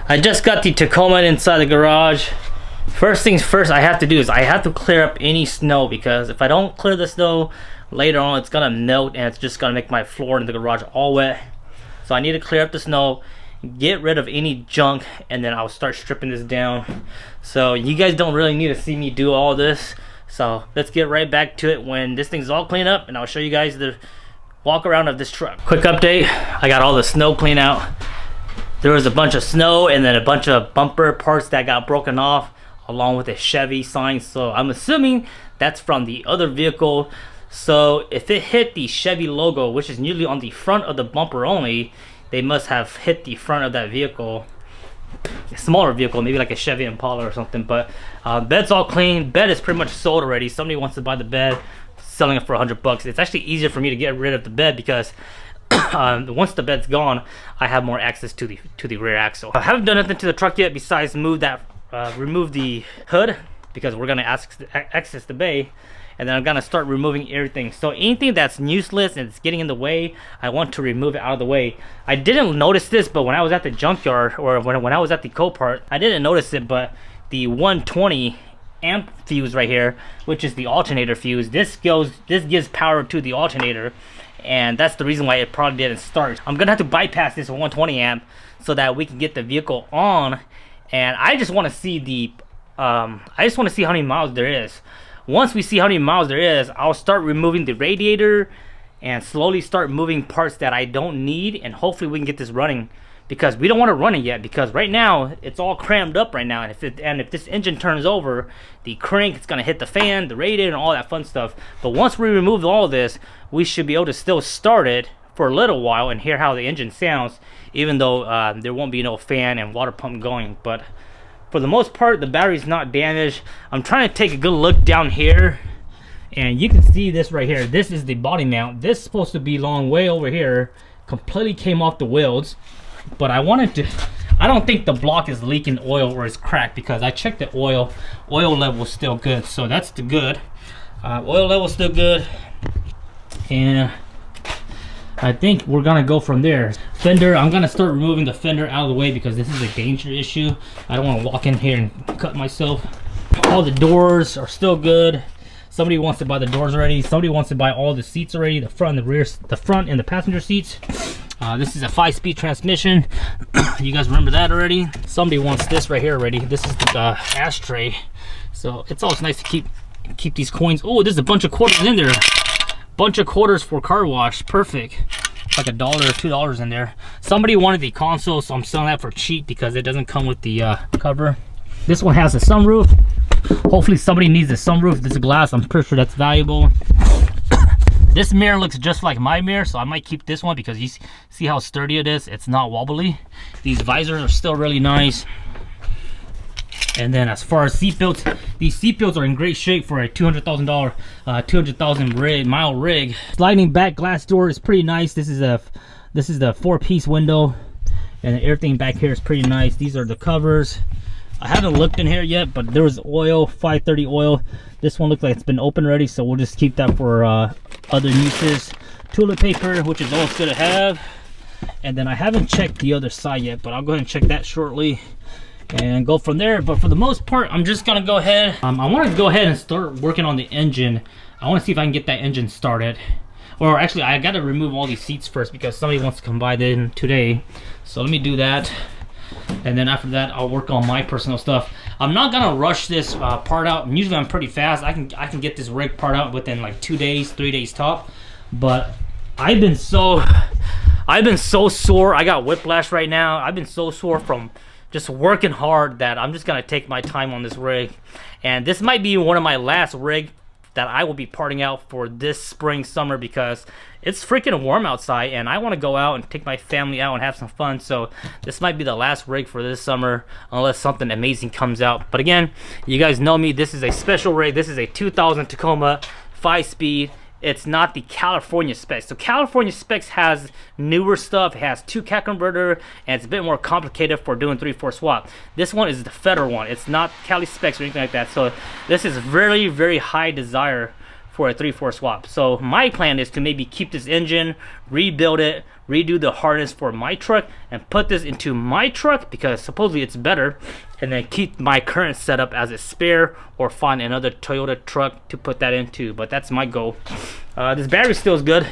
I just got the Tacoma inside the garage. First things first I have to do is I have to clear up any snow, because if I don't clear the snow later on, it's gonna melt and it's just gonna make my floor in the garage all wet. So I need to clear up the snow, get rid of any junk, and then I'll start stripping this down. So you guys don't really need to see me do all this. So let's get right back to it when this thing's all cleaned up, and I'll show you guys the walk around of this truck. Quick update, I got all the snow cleaned out. There was a bunch of snow and then a bunch of bumper parts that got broken off, along with a Chevy sign. So I'm assuming that's from the other vehicle. So if it hit the Chevy logo, which is usually on the front of the bumper only, they must have hit the front of that vehicle, a smaller vehicle, maybe like a Chevy Impala or something. But bed's all clean. Bed is pretty much sold already. Somebody wants to buy the bed, selling it for $100. It's actually easier for me to get rid of the bed because once the bed's gone, I have more access to the rear axle. I haven't done nothing to the truck yet besides remove the hood, because we're gonna access the bay, and then I'm gonna start removing everything. So anything that's useless and it's getting in the way, I want to remove it out of the way. I didn't notice this, but when I was at the junkyard, or when I was at the Copart, I didn't notice it, but the 120 amp fuse right here, which is the alternator fuse, this gives power to the alternator, and that's the reason why it probably didn't start. I'm gonna have to bypass this 120 amp so that we can get the vehicle on. And I just want to see how many miles there is. Once we see how many miles there is, I'll start removing the radiator and slowly start moving parts that I don't need, and hopefully we can get this running, because we don't want to run it yet, because right now it's all crammed up right now, and if this engine turns over, the crank is going to hit the fan, the radiator, and all that fun stuff. But once we remove all this, we should be able to still start it for a little while and hear how the engine sounds, even though there won't be no fan and water pump going. But for the most part, the battery's not damaged. I'm trying to take a good look down here, and you can see this right here. This is the body mount. This is supposed to be long way over here, completely came off the wheels. But I don't think the block is leaking oil or is cracked, because I checked the oil level is still good. So that's the good. Oil level is still good, and I think we're gonna go from there. Fender, I'm gonna start removing the fender out of the way, because this is a danger issue. I don't want to walk in here and cut myself. All the doors are still good. Somebody wants to buy the doors already. Somebody wants to buy all the seats already, the front and the rear, the front and the passenger seats. This is a 5-speed transmission. You guys remember that already? Somebody wants this right here already. This is the ashtray. So it's always nice to keep these coins. Oh, there's a bunch of quarters in there. Bunch of quarters for car wash. Perfect. Like $1 or $2 in there. Somebody wanted the console, so I'm selling that for cheap because it doesn't come with the cover. This one has a sunroof. Hopefully somebody needs a sunroof. This is glass. I'm pretty sure that's valuable. This mirror looks just like my mirror, so I might keep this one because you see how sturdy it is. It's not wobbly. These visors are still really nice. And then as far as seat belts, these seat belts are in great shape for a $200,000, 200,000 mile rig. Sliding back glass door is pretty nice. This is the 4-piece window, and everything back here is pretty nice. These are the covers. I haven't looked in here yet, but there was oil, 530 oil. This one looks like it's been open already, so we'll just keep that for other uses. Toilet paper, which is always good to have. And then I haven't checked the other side yet, but I'll go ahead and check that shortly and go from there. But for the most part, I'm just gonna go ahead. I want to go ahead and start working on the engine. I want to see if I can get that engine started. Or actually, I got to remove all these seats first because somebody wants to come by them today. So let me do that. And then after that, I'll work on my personal stuff. I'm not gonna rush this part out. Usually I'm pretty fast. I can get this rig part out within like 2 days, 3 days top. But I've been so sore. I got whiplash right now. I've been so sore from just working hard that I'm just gonna take my time on this rig. And this might be one of my last rig that I will be parting out for this spring, summer, because it's freaking warm outside and I want to go out and take my family out and have some fun. So this might be the last rig for this summer unless something amazing comes out. But again, you guys know me, this is a special rig. This is a 2000 Tacoma 5-speed. It's not the California specs. So California specs has newer stuff. It has 2-cat converter, and it's a bit more complicated for doing 3/4 swap. This one is the Federal one. It's not Cali specs or anything like that. So this is very, very high desire for a 3/4 swap. So my plan is to maybe keep this engine, rebuild it, redo the harness for my truck, and put this into my truck because supposedly it's better, and then keep my current setup as a spare, or find another Toyota truck to put that into. But that's my goal. This battery still is good.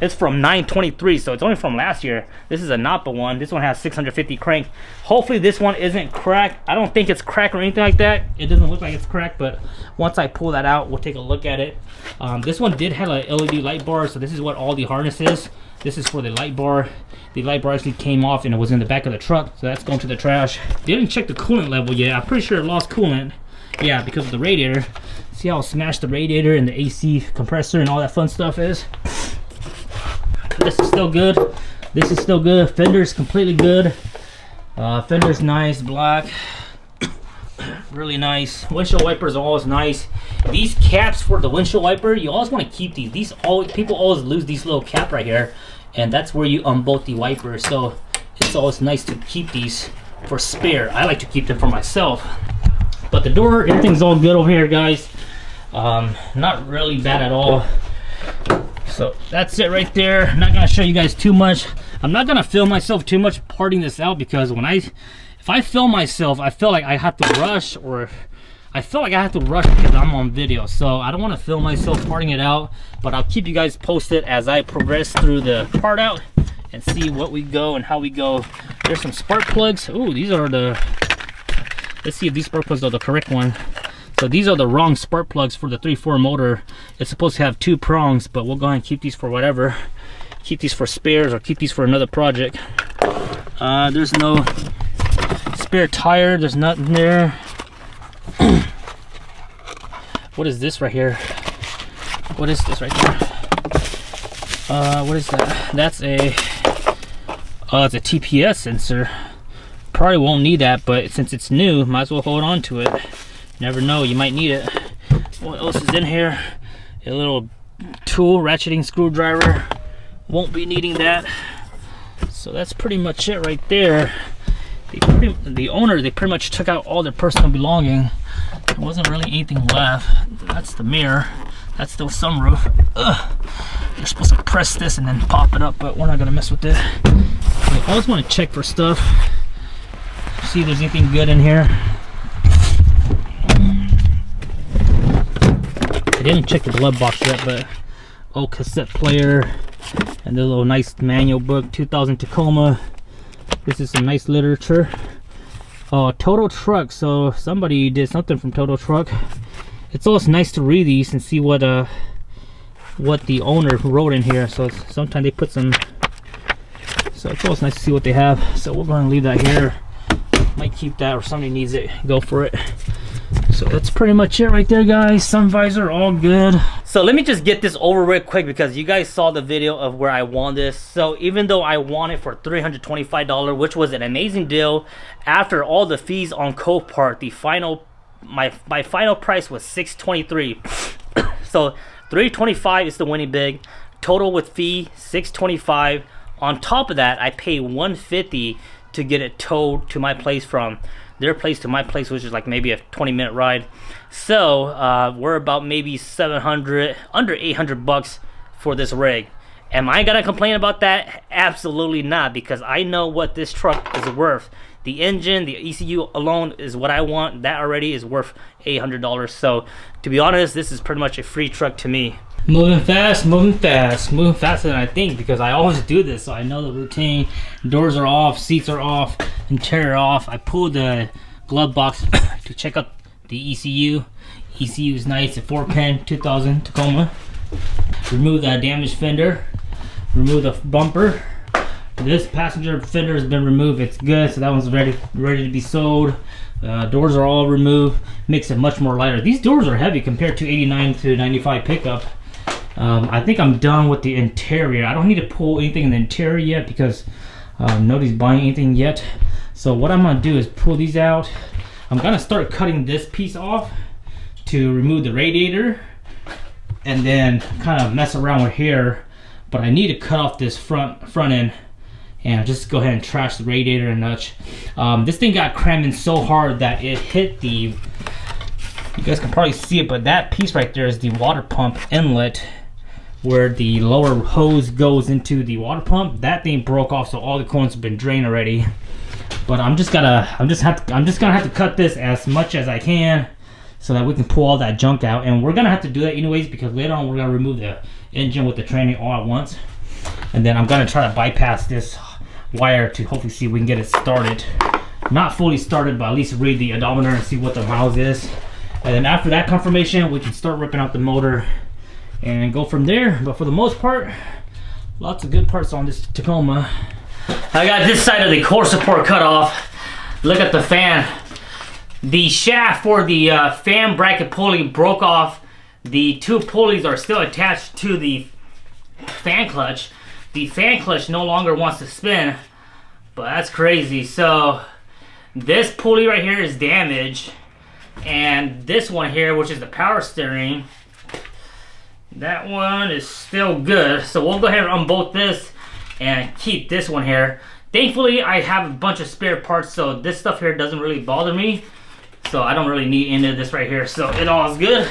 It's from 923, so it's only from last year. This is a Napa one. This one has 650 crank. Hopefully this one isn't cracked. I don't think it's cracked or anything like that. It doesn't look like it's cracked, but once I pull that out, we'll take a look at it. This one did have an LED light bar, so this is what all the harness is. This is for the light bar. The light bar actually came off and it was in the back of the truck, so that's going to the trash. Didn't check the coolant level yet. I'm pretty sure it lost coolant. Yeah, because of the radiator. See how smashed the radiator and the AC compressor and all that fun stuff is? This is still good. This is still good. Fender's completely good. Fender's nice, black. Really nice. Windshield wipers are always nice. These caps for the windshield wiper, you always want to keep these. People always lose these little cap right here, and that's where you unbolt the wipers. So it's always nice to keep these for spare. I like to keep them for myself. But the door, everything's all good over here, guys. Not really bad at all. So that's it right there. I'm not gonna show you guys too much. I'm not gonna film myself too much parting this out, because if I film myself, I feel like I have to rush, or I feel like I have to rush because I'm on video. So I don't want to film myself parting it out, but I'll keep you guys posted as I progress through the part out and see what we go and how we go. There's some spark plugs. Ooh, these are let's see if these spark plugs are the correct one. So these are the wrong spark plugs for the 3/4 motor. It's supposed to have 2 prongs, but we'll go ahead and keep these for whatever. Keep these for spares, or keep these for another project. There's no spare tire. There's nothing there. What is this right here? What is this right there? What is that? That's it's a TPS sensor. Probably won't need that, but since it's new, might as well hold on to it. Never know, you might need it. What else is in here? A little tool, ratcheting screwdriver. Won't be needing that. So that's pretty much it right there. The owner, they pretty much took out all their personal belongings. There wasn't really anything left. That's the mirror. That's the sunroof. Ugh. You're supposed to press this and then pop it up, but we're not gonna mess with it. I always want to check for stuff. See if there's anything good in here. I didn't check the glove box yet, but old cassette player and the little nice manual book, 2000 Tacoma. This is some nice literature. Oh, Total Truck. So somebody did something from Total Truck. It's always nice to read these and see what the owner wrote in here. So sometimes they put some. So it's always nice to see what they have. So we're going to leave that here. Might keep that, or somebody needs it, go for it. So that's pretty much it right there, guys. Sun visor, all good. So let me just get this over real quick, because you guys saw the video of where I won this. So even though I won it for $325, which was an amazing deal, after all the fees on Copart, my final price was $623. So $325 is the winning bid. Total with fee $625. On top of that, I pay $150 to get it towed to my place, from their place to my place, which is like maybe a 20-minute ride. So we're about maybe 700, under 800 bucks for this rig. Am I gonna complain about that? Absolutely not, because I know what this truck is worth. The engine, the ECU alone is what I want. That already is worth $800. So to be honest, this is pretty much a free truck to me. Moving fast, moving fast, moving faster than I think, because I always do this, so I know the routine. Doors are off, seats are off, interior off. I pulled the glove box to check out the ECU. ECU is nice, a 4-pin 2000 Tacoma. Remove that damaged fender. Remove the bumper. This passenger fender has been removed. It's good, so that one's ready to be sold. Doors are all removed. Makes it much more lighter. These doors are heavy compared to 89 to 95 pickup. I think I'm done with the interior. I don't need to pull anything in the interior yet, because nobody's buying anything yet. So what I'm gonna do is pull these out. I'm gonna start cutting this piece off to remove the radiator, and then kind of mess around with here. But I need to cut off this front end and just go ahead and trash the radiator and such. This thing got crammed in so hard that it hit the You guys can probably see it, but that piece right there is the water pump inlet where the lower hose goes into the water pump. That thing broke off, so all the coolant's been drained already. But I'm just gonna have to cut this as much as I can so that we can pull all that junk out. And we're gonna have to do that anyways because later on we're gonna remove the engine with the training all at once. And then I'm gonna try to bypass this wire to hopefully see if we can get it started. Not fully started, but at least read the odometer and see what the miles is. And then after that confirmation, we can start ripping out the motor and go from there. But for the most part, lots of good parts on this Tacoma. I got this side of the core support cut off. Look at the fan. The shaft for the fan bracket pulley broke off. The two pulleys are still attached to the fan clutch. The fan clutch no longer wants to spin, but that's crazy. So this pulley right here is damaged, and this one here, which is the power steering, that one is still good. So we'll go ahead and unbolt this and keep this one here. Thankfully, I have a bunch of spare parts, so this stuff here doesn't really bother me. So I don't really need any of this right here, so it all is good.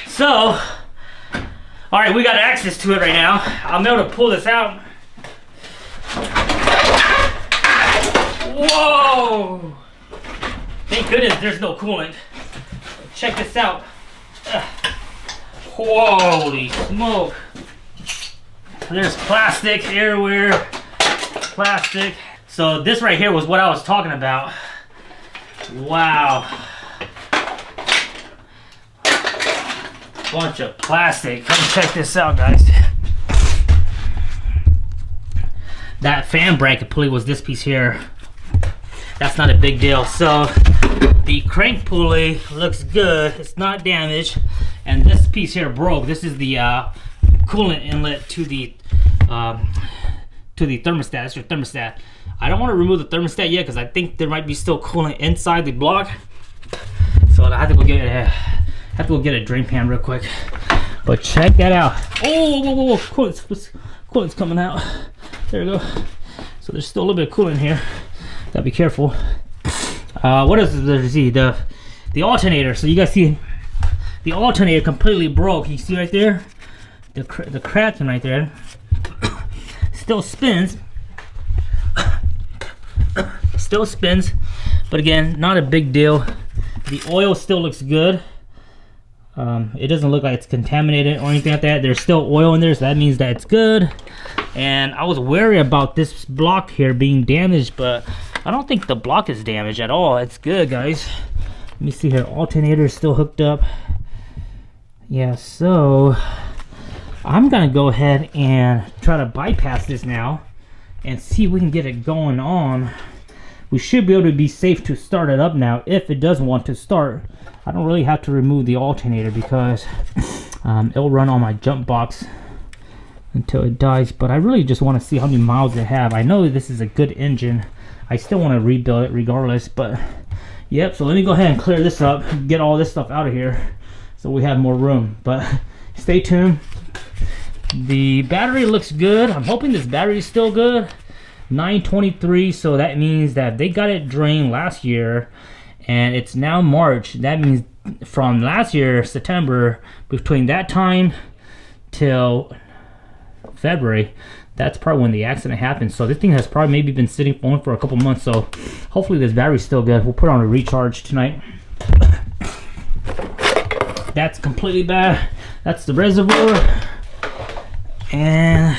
So, all right, we got access to it right now. I'm able to pull this out. Whoa! Thank goodness there's no coolant. Check this out. Holy smoke. There's plastic everywhere. Plastic. So this right here was what I was talking about. Wow. Bunch of plastic. Come check this out, guys. That fan bracket pulley was this piece here. That's not a big deal. So the crank pulley looks good. It's not damaged. And this piece here broke. This is the coolant inlet to the thermostat. That's your thermostat. I don't want to remove the thermostat yet because I think there might be still coolant inside the block. So I have to go get a drain pan real quick. But check that out. Oh, whoa, whoa, whoa. Coolant's coming out. There we go. So there's still a little bit of coolant here. Gotta be careful. What else is there to see? The alternator. So you guys see the alternator completely broke. You see right there? The cracking right there. Still spins. Still spins. But again, not a big deal. The oil still looks good. It doesn't look like it's contaminated or anything like that. There's still oil in there, so that means that it's good. And I was wary about this block here being damaged, but I don't think the block is damaged at all. It's good, guys. Let me see here. Alternator is still hooked up. Yeah, so I'm gonna go ahead and try to bypass this now and see if we can get it going on. We should be able to be safe to start it up now if it does want to start. I don't really have to remove the alternator because it'll run on my jump box until it dies, but I really just want to see how many miles it have. I know this is a good engine. I still want to rebuild it regardless, but yep. So let me go ahead and clear this up, get all this stuff out of here so we have more room. But stay tuned. The battery looks good. I'm hoping this battery is still good. 923, so that means that they got it drained last year and it's now March. That means from last year, September, between that time till February, that's probably when the accident happened. So this thing has probably maybe been sitting on for a couple months, so hopefully this battery's still good. We'll put on a recharge tonight. That's completely bad. That's the reservoir. And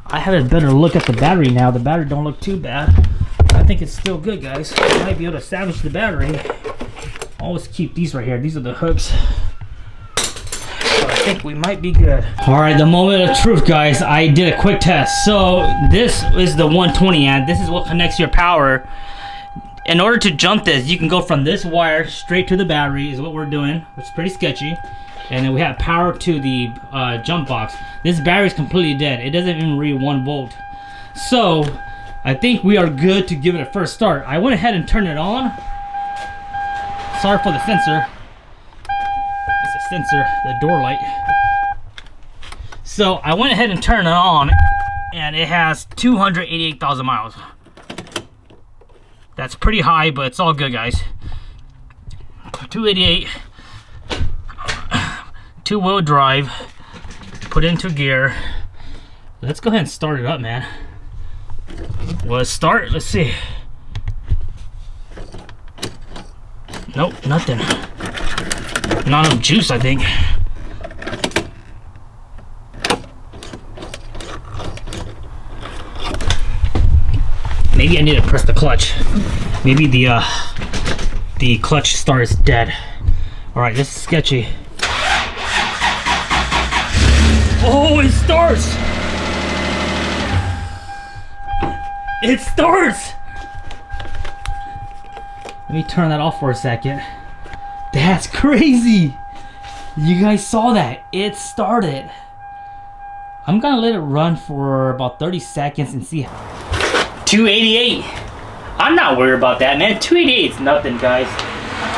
I have a better look at the battery now. The battery don't look too bad. I think it's still good, guys. I might be able to salvage the battery. Always keep these right here. These are the hooks. So I think we might be good. All right, the moment of truth, guys. I did a quick test. So this is the 120 amp. This is what connects your power. In order to jump this, you can go from this wire straight to the battery is what we're doing, which is pretty sketchy. And then we have power to the jump box. This battery is completely dead. It doesn't even read 1 volt. So I think we are good to give it a first start. I went ahead and turned it on. Sorry for the sensor. It's a sensor, the door light. So I went ahead and turned it on, and it has 288,000 miles. That's pretty high, but it's all good, guys. 288, two-wheel drive, put into gear. Let's go ahead and start it up, man. Let's start. Let's see. Nope, nothing. Not enough juice, I think. Maybe I need to press the clutch. Maybe the clutch start is dead. All right, this is sketchy. Oh, it starts! It starts! Let me turn that off for a second. That's crazy! You guys saw that. It started. I'm gonna let it run for about 30 seconds and see. 288. I'm not worried about that, man. 288 is nothing, guys.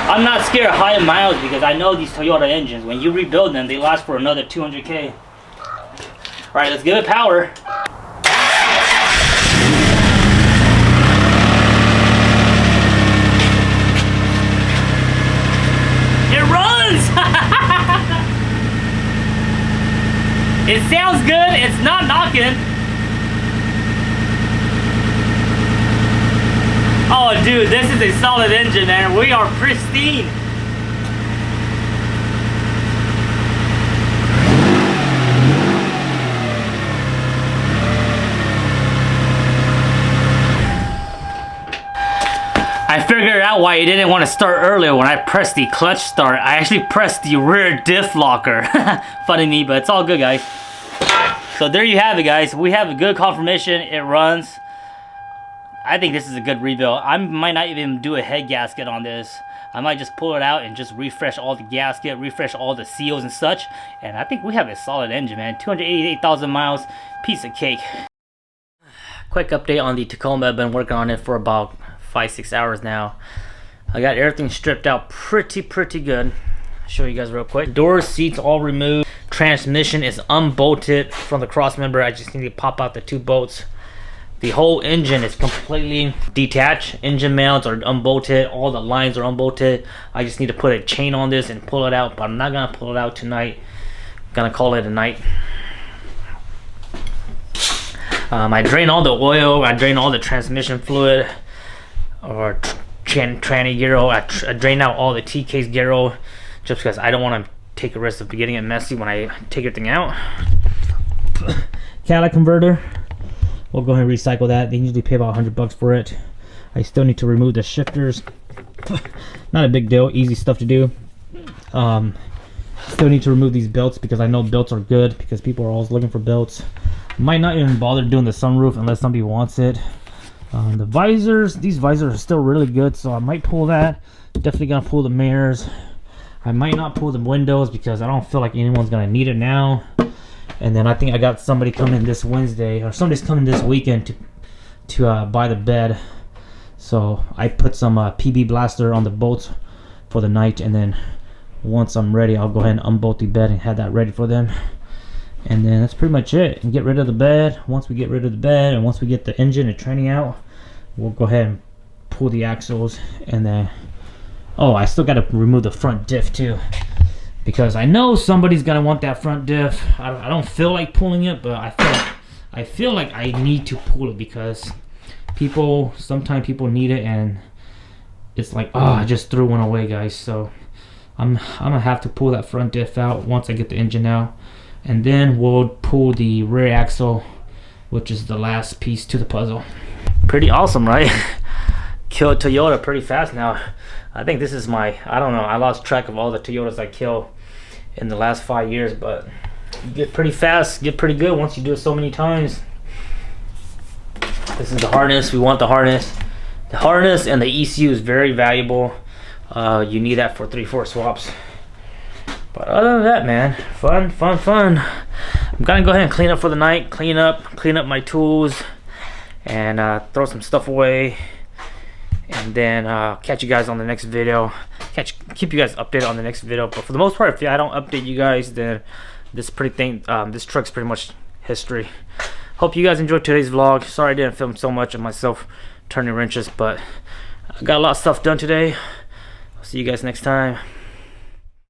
I'm not scared of high miles because I know these Toyota engines, when you rebuild them, they last for another 200K. Alright, let's give it power. It runs! It sounds good, it's not knocking. Oh dude, this is a solid engine, man. We are pristine. I figured out why you didn't want to start earlier when I pressed the clutch start. I actually pressed the rear diff locker. Funny me, but it's all good, guys. So there you have it, guys. We have a good confirmation. It runs. I think this is a good rebuild. I might not even do a head gasket on this. I might just pull it out and just refresh all the gasket, refresh all the seals and such. And I think we have a solid engine, man. 288,000 miles, piece of cake. Quick update on the Tacoma. I've been working on it for about 5-6 hours now. I got everything stripped out pretty good. I'll show you guys real quick. Doors, seats all removed. Transmission is unbolted from the cross member. I just need to pop out the 2 bolts. The whole engine is completely detached. Engine mounts are unbolted. All the lines are unbolted. I just need to put a chain on this and pull it out, but I'm not gonna pull it out tonight. I'm gonna call it a night. I drain all the oil. I drain all the transmission fluid or tranny gear oil. I drain out all the T-case gear oil just because I don't want to take a risk of getting it messy when I take everything out. Catalytic converter. We'll go ahead and recycle that. They usually pay about $100 for it. I still need to remove the shifters. Not a big deal, easy stuff to do. Still need to remove these belts because I know belts are good because people are always looking for belts. Might not even bother doing the sunroof unless somebody wants it. The visors, these visors are still really good, so I might pull that. Definitely gonna pull the mirrors. I might not pull the windows because I don't feel like anyone's gonna need it now. And then I think I got somebody coming this Wednesday, or somebody's coming this weekend to buy the bed. So I put some PB blaster on the bolts for the night, and then once I'm ready, I'll go ahead and unbolt the bed and have that ready for them. And then that's pretty much it. And get rid of the bed. Once we get rid of the bed, and once we get the engine and tranny out, we'll go ahead and pull the axles. And then, oh, I still got to remove the front diff too, because I know somebody's gonna want that front diff. I don't feel like pulling it, but I feel like I need to pull it because sometimes people need it, and it's like, oh, I just threw one away, guys. So I'm gonna have to pull that front diff out once I get the engine out, and then we'll pull the rear axle, which is the last piece to the puzzle. Pretty awesome, right? Killed Toyota pretty fast now. I think this is my, I don't know, I lost track of all the Toyotas I killed in the last 5 years, but you get pretty fast, get pretty good once you do it so many times. This is the harness. We want the harness. The harness and the ECU is very valuable. You need that for 3/4 swaps. But other than that, man, fun. I'm gonna go ahead and clean up for the night. Clean up my tools, and throw some stuff away. And then catch you guys on the next video. Keep you guys updated on the next video. But for the most part, if I don't update you guys, then this truck's pretty much history. Hope you guys enjoyed today's vlog. Sorry I didn't film so much of myself turning wrenches, but I got a lot of stuff done today. See you guys next time.